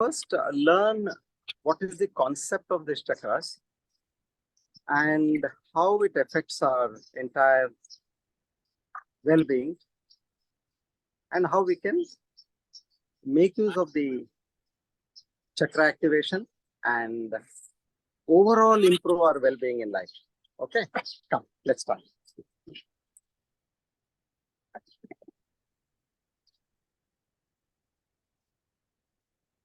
first learn what is the concept of these chakras and how it affects our entire well-being and how we can make use of the chakra activation and overall improve our well-being in life. Okay, come, let's start.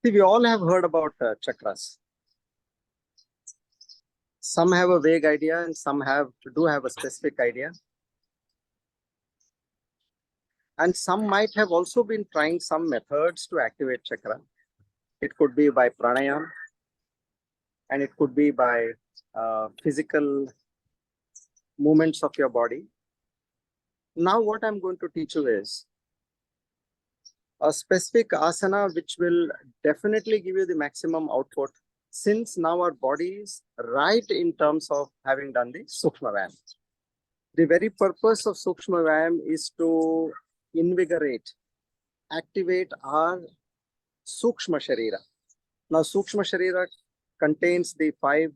See, we all have heard about chakras. Some have a vague idea and some do have a specific idea. And some might have also been trying some methods to activate chakra. It could be by pranayam, and it could be by physical movements of your body. Now what I'm going to teach you is a specific asana which will definitely give you the maximum output, since now our body is right in terms of having done the Sukshma Vyayam. The very purpose of Sukshma Vyayam is to invigorate, activate our Sukshma Sharira. Now Sukshma Sharira contains the 5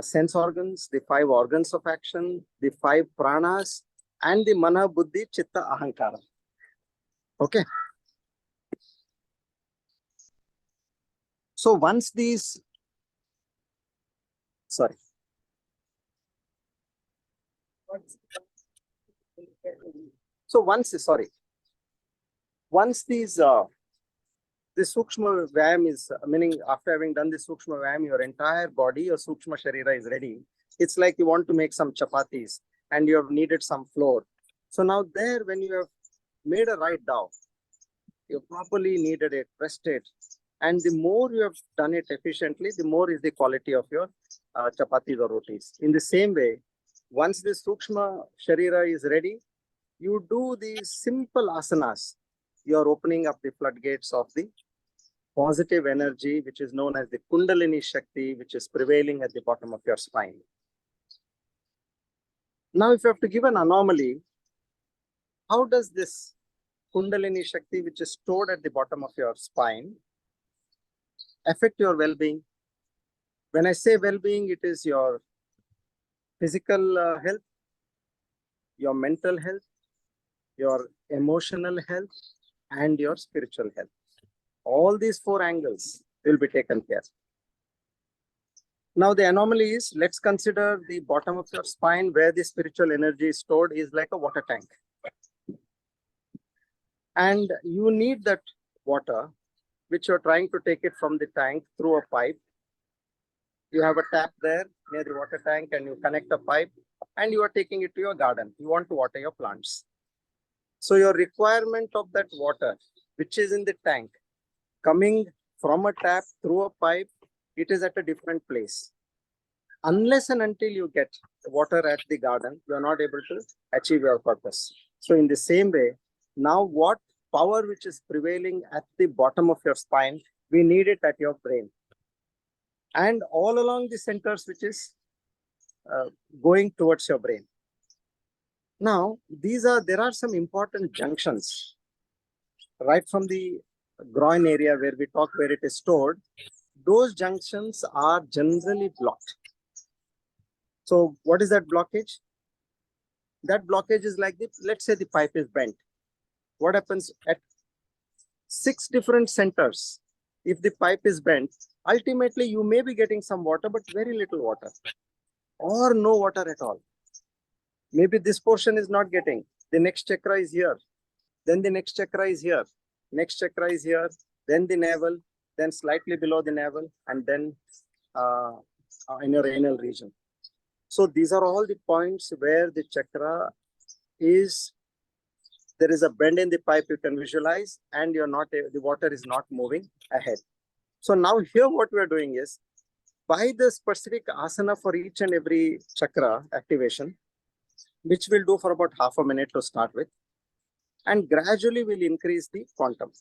sense organs, the 5 organs of action, the 5 pranas, and the mana, buddhi, chitta, ahankara. Okay. So once these, sorry. So once these, the Sukshma Vyayam is, meaning after having done the Sukshma Vyayam, your entire body, your Sukshma Sharira is ready. It's like you want to make some chapatis and you have needed some flour. So now there, when you have made a right dough, you properly kneaded it, pressed it, and the more you have done it efficiently, the more is the quality of your chapatis or rotis. In the same way, once the Sukshma Sharira is ready, you do these simple asanas. You are opening up the floodgates of the positive energy, which is known as the Kundalini Shakti, which is prevailing at the bottom of your spine. Now, if you have to give an anomaly, how does this Kundalini Shakti, which is stored at the bottom of your spine, affect your well-being? When I say well-being, it is your physical health, your mental health, your emotional health, and your spiritual health. All these 4 angles will be taken care. Now the anomaly is, let's consider the bottom of your spine where the spiritual energy is stored is like a water tank. And you need that water, which you're trying to take it from the tank through a pipe. You have a tap there near the water tank and you connect a pipe and you are taking it to your garden. You want to water your plants. So your requirement of that water, which is in the tank, coming from a tap through a pipe, it is at a different place. Unless and until you get water at the garden, you are not able to achieve your purpose. So in the same way, now what power which is prevailing at the bottom of your spine, we need it at your brain. And all along the centers which is going towards your brain. Now, there are some important junctions right from the groin area where we talk where it is stored. Those junctions are generally blocked. So what is that blockage? That blockage is like let's say the pipe is bent. What happens at 6 different centers? If the pipe is bent, ultimately you may be getting some water, but very little water or no water at all. Maybe this portion is not getting. The next chakra is here. Then the next chakra is here. Next chakra is here. Then the navel. Then slightly below the navel. And then in your anal region. So these are all the points where the chakra is. There is a bend in the pipe you can visualize. And the water is not moving ahead. So now here what we are doing is, by the specific asana for each and every chakra activation, which we'll do for about half a minute to start with, and gradually we'll increase the quantum.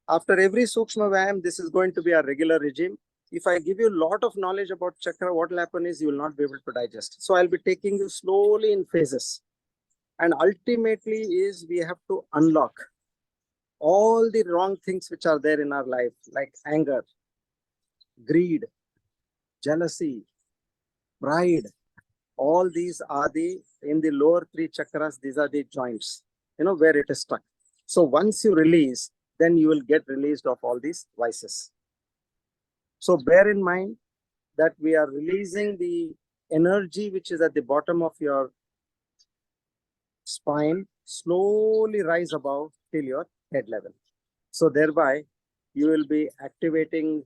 After every Sukshma Vyayam, this is going to be a regular regime. If I give you a lot of knowledge about chakra, what will happen is you will not be able to digest. So I'll be taking you slowly in phases. And ultimately is we have to unlock all the wrong things which are there in our life, like anger, greed, jealousy, pride, all these are in the lower three chakras, these are the joints, where it is stuck. So once you release, then you will get released of all these vices. So bear in mind that we are releasing the energy which is at the bottom of your spine, slowly rise above till your head level. So thereby, you will be activating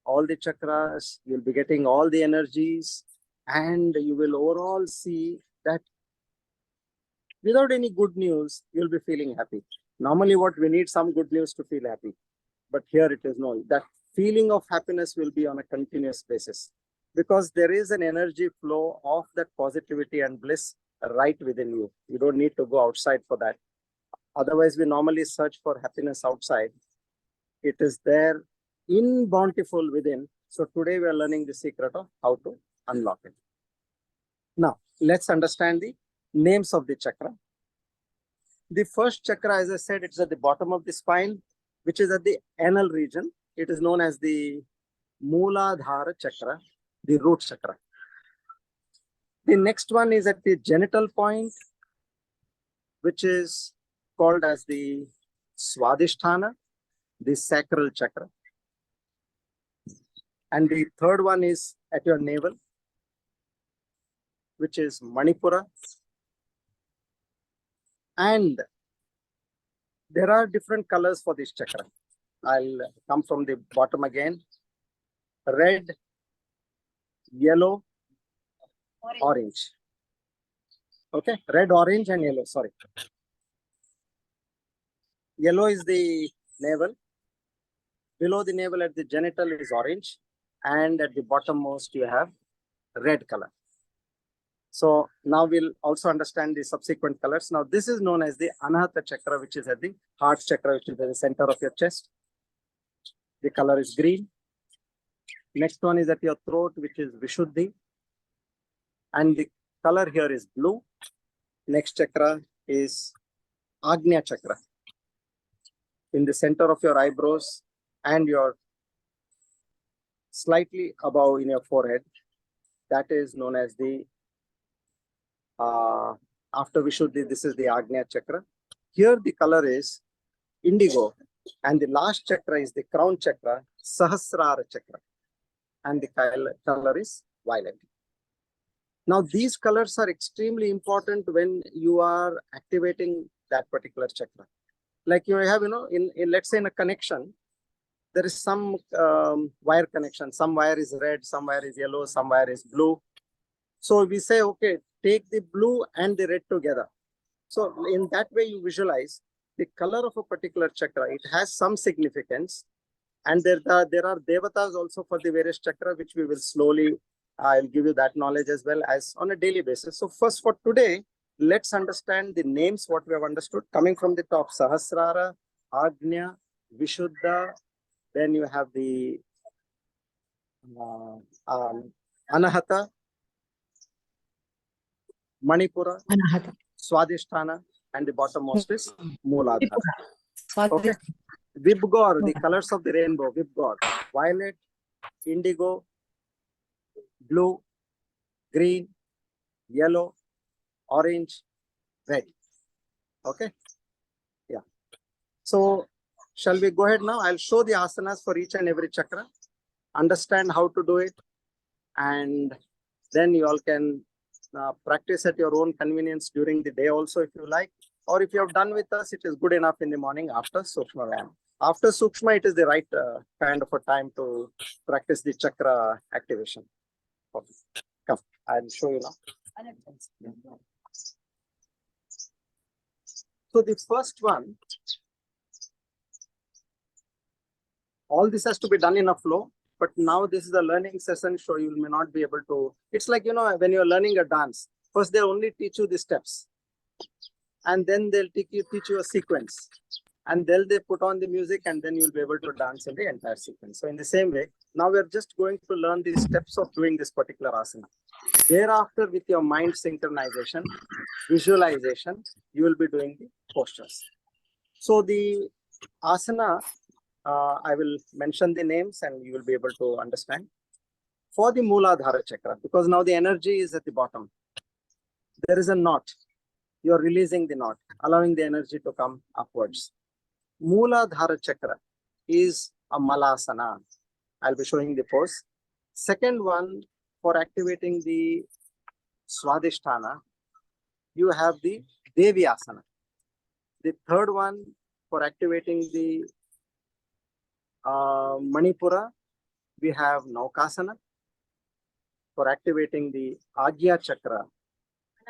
all the chakras, you'll be getting all the energies, and you will overall see that without any good news, you'll be feeling happy. Normally, what we need some good news to feel happy. But here it is no, that feeling of happiness will be on a continuous basis because there is an energy flow of that positivity and bliss right within you. You don't need to go outside for that. Otherwise, we normally search for happiness outside. It is there in bountiful within. So today we are learning the secret of how to unlock it. Now, let's understand the names of the chakra. The first chakra, as I said, it's at the bottom of the spine, which is at the anal region. It is known as the Mooladhara chakra, the root chakra. The next one is at the genital point, which is called as the Swadhisthana, the sacral chakra. And the third one is at your navel, which is Manipura. And there are different colors for this chakra. I'll come from the bottom again. Red, yellow, orange. Okay, red, orange, and yellow. Sorry. Yellow is the navel. Below the navel at the genital is orange. And at the bottommost, you have red color. So now we'll also understand the subsequent colors. Now, this is known as the Anahata chakra, which is at the heart chakra, which is at the center of your chest. The color is green. Next one is at your throat, which is Vishuddhi. And the color here is blue. Next chakra is Agnya chakra. In the center of your eyebrows and your slightly above in your forehead, that is known as the after Vishuddhi, this is the Agnya chakra. Here the color is indigo, and the last chakra is the crown chakra, Sahasrara chakra, and the color is violet. Now these colors are extremely important when you are activating that particular chakra. Like you have, in let's say in a connection, there is some wire connection. Some wire is red, some wire is yellow, some wire is blue. So we say, okay, take the blue and the red together. So in that way, you visualize the color of a particular chakra. It has some significance. And there are devatas also for the various chakra, which we will slowly, I'll give you that knowledge as well as on a daily basis. So first for today, let's understand the names, what we have understood. Coming from the top, Sahasrara, Agnya, Vishuddha, then you have the Anahata, Manipura, Anahata, Swadhisthana, and the bottommost is Mooladhara. Okay. Vibgor, the colors of the rainbow, Vibgor, violet, indigo, blue, green, yellow, orange, red. Okay. Yeah. So shall we go ahead now? I'll show the asanas for each and every chakra, understand how to do it, and then you all can practice at your own convenience during the day also if you like, or if you have done with us, it is good enough in the morning after Sukshma Vyayam. After Sukshma, it is the right kind of a time to practice the chakra activation. Okay. Come, I'll show you now. So the first one, all this has to be done in a flow. But now this is a learning session, so you may not be able to. It's like, when you're learning a dance, first they only teach you the steps. And then they'll teach you a sequence. And then they put on the music and then you'll be able to dance in the entire sequence. So in the same way, now we're just going to learn the steps of doing this particular asana. Thereafter, with your mind synchronization, visualization, you will be doing the postures. So the asana, I will mention the names and you will be able to understand. For the Mooladhara chakra, because now the energy is at the bottom, there is a knot. You are releasing the knot, allowing the energy to come upwards. Mooladhara chakra is a Malasana. I'll be showing the pose. Second one, for activating the Swadhisthana, you have the Devi Asana. The third one, for activating the Manipura, we have Naukasana. For activating the Agya chakra,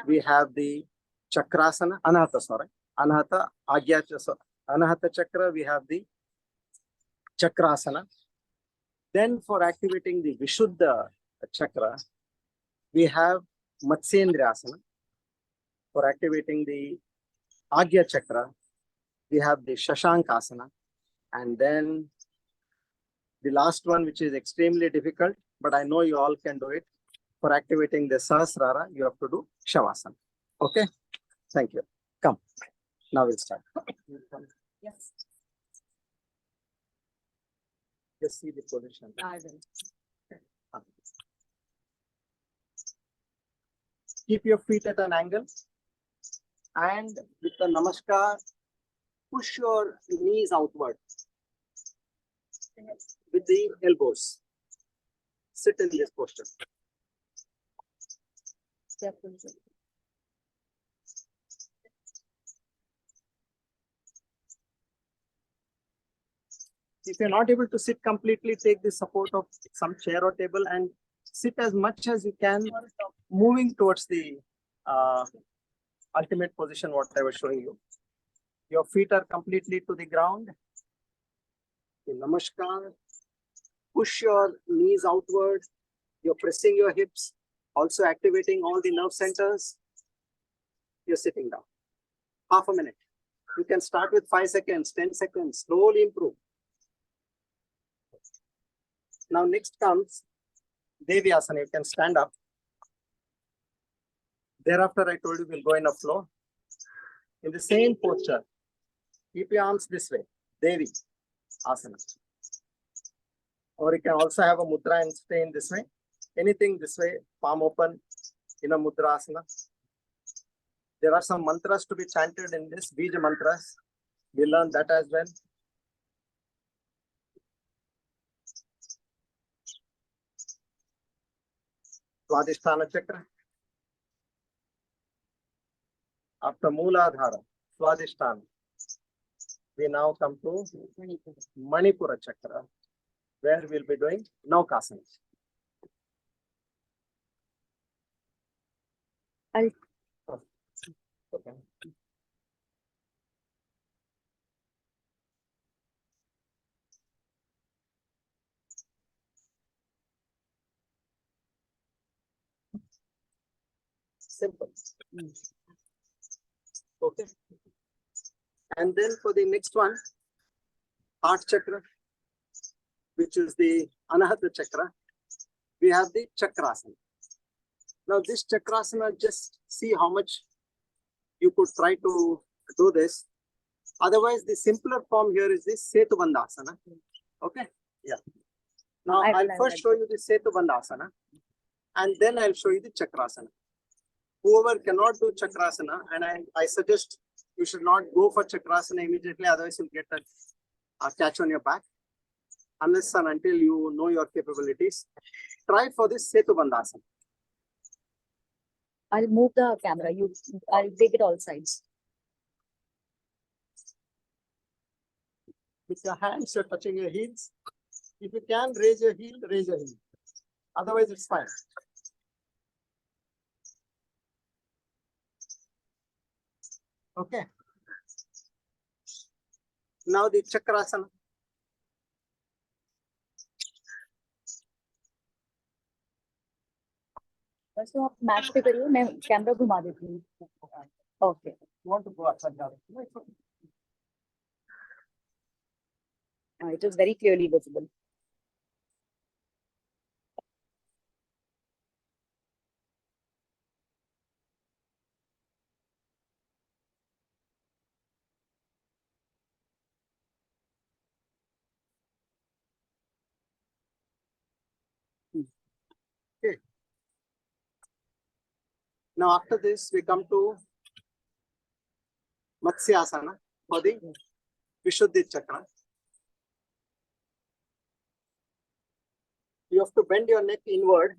we have the Chakrasana, Anahata, sorry. Anahata, Agya, Anahata chakra, we have the Chakrasana. Then for activating the Vishuddha chakra, we have Matsyendra Asana. For activating the Agya chakra, we have the Shashankasana. And then the last one, which is extremely difficult, but I know you all can do it. For activating the Sahasrara, you have to do Shavasana. Okay? Thank you. Come. Now we'll start. Yes, Just see the position. I will. Keep your feet at an angle. And with the Namaskar, push your knees outward with the elbows. Sit in this posture. If you're not able to sit completely, take the support of some chair or table and sit as much as you can, moving towards the ultimate position, what I was showing you. Your feet are completely to the ground. Namaskar. Push your knees outward. You're pressing your hips, also activating all the nerve centers. You're sitting down. Half a minute. You can start with 5 seconds, 10 seconds, slowly improve. Now next comes Devi Asana. You can stand up. Thereafter, I told you we'll go in a flow. In the same posture, keep your arms this way. Devi Asana. Or you can also have a mudra and stay in this way. Anything this way, palm open in a mudra asana. There are some mantras to be chanted in this, Bija mantras. We learn that as well. Swadhisthana chakra. After Mooladhara, Swadhisthana, we now come to Manipura chakra, where we'll be doing Naukasana. Okay. Simple. Okay. And then for the next one, heart chakra, which is the Anahata chakra, we have the Chakrasana. Now this Chakrasana, just see how much you could try to do this. Otherwise, the simpler form here is this Setubandhasana. Okay? Yeah. Now I'll first show you the Setubandhasana and then I'll show you the Chakrasana. Whoever cannot do Chakrasana, and I suggest you should not go for Chakrasana immediately, otherwise you'll get a catch on your back. Unless and until you know your capabilities. Try for this Setubandhasana. I'll move the camera. I'll take it all sides. With your hands, you're touching your heels. If you can, raise your heel, raise your heel. Otherwise, it's fine. Okay. Now the Chakrasana. बस तो आप match पे करिए मैं camera घुमा देती हूँ okay You want to go outside? it is very clearly visible Now after this, we come to Matsyasana for the Vishuddhi Chakra. You have to bend your neck inward.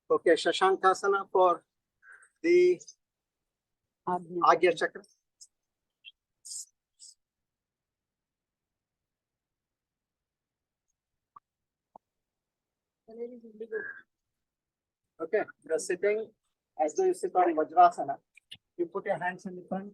Okay, Shashankasana for the Agya Chakra. Okay, you're sitting as though you sit on Vajrasana. You put your hands in the front.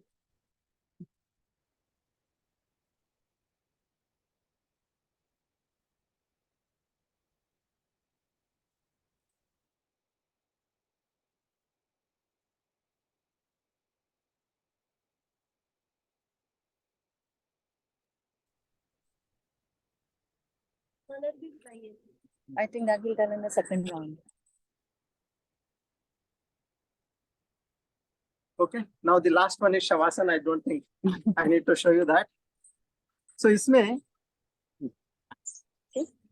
I think that will come in the second round. Okay, now the last one is Shavasana. I don't think I need to show you that. So isme,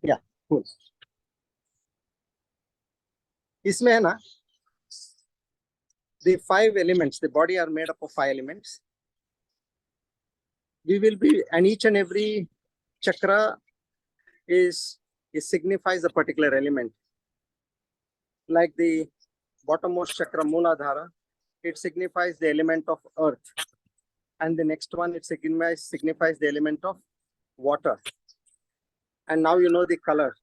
yeah, cool. इसमें है ना, the 5 elements, the body are made up of 5 elements. We will be, and each and every chakra is signifies a particular element. Like the bottommost chakra, Mooladhara, it signifies the element of earth. And the next one, it signifies the element of water. And now you know the color,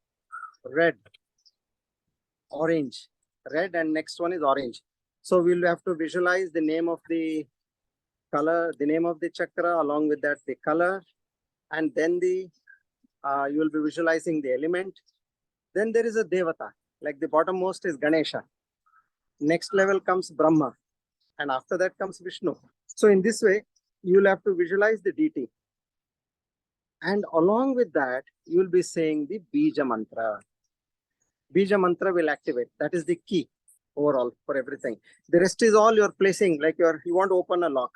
red, orange, red, and next one is orange. So we'll have to visualize the name of the color, the name of the chakra, along with that the color, and then the you will be visualizing the element. Then there is a Devata, like the bottommost is Ganesha. Next level comes Brahma, and after that comes Vishnu. So in this way, you will have to visualize the deity. And along with that, you will be saying the Bija Mantra. Bija Mantra will activate. That is the key overall for everything. The rest is all you're placing, like you want to open a lock.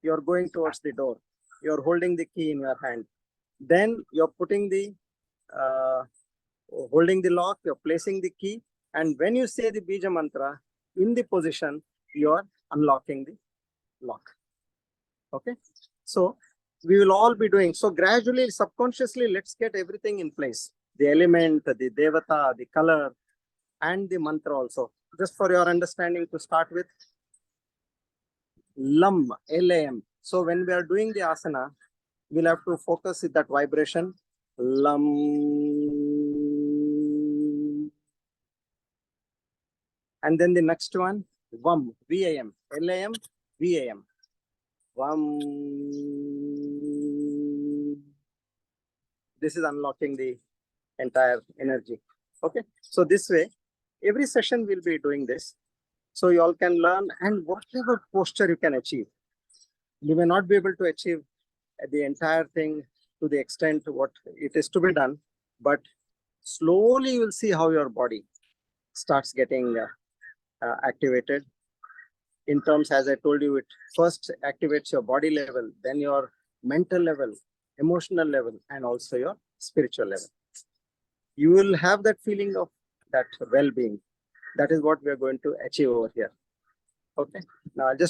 You're going towards the door. You're holding the key in your hand. Then you're putting the, holding the lock, you're placing the key. And when you say the Bija Mantra, in the position, you're unlocking the lock. Okay. So we will all be doing. So gradually, subconsciously, let's get everything in place. The element, the Devata, the color, and the mantra also. Just for your understanding, to start with, LAM, L-A-M. So when we are doing the asana, we'll have to focus with that vibration. LAM. And then the next one, VAM, V-A-M, L-A-M, V-A-M. VAM. This is unlocking the entire energy. Okay. So this way, every session we'll be doing this. So you all can learn, and whatever posture you can achieve. You may not be able to achieve the entire thing to the extent what it is to be done, but slowly you will see how your body starts getting activated. In terms, as I told you, it first activates your body level, then your mental level, emotional level, and also your spiritual level. You will have that feeling of that well-being. That is what we are going to achieve over here. Okay. Now I'll just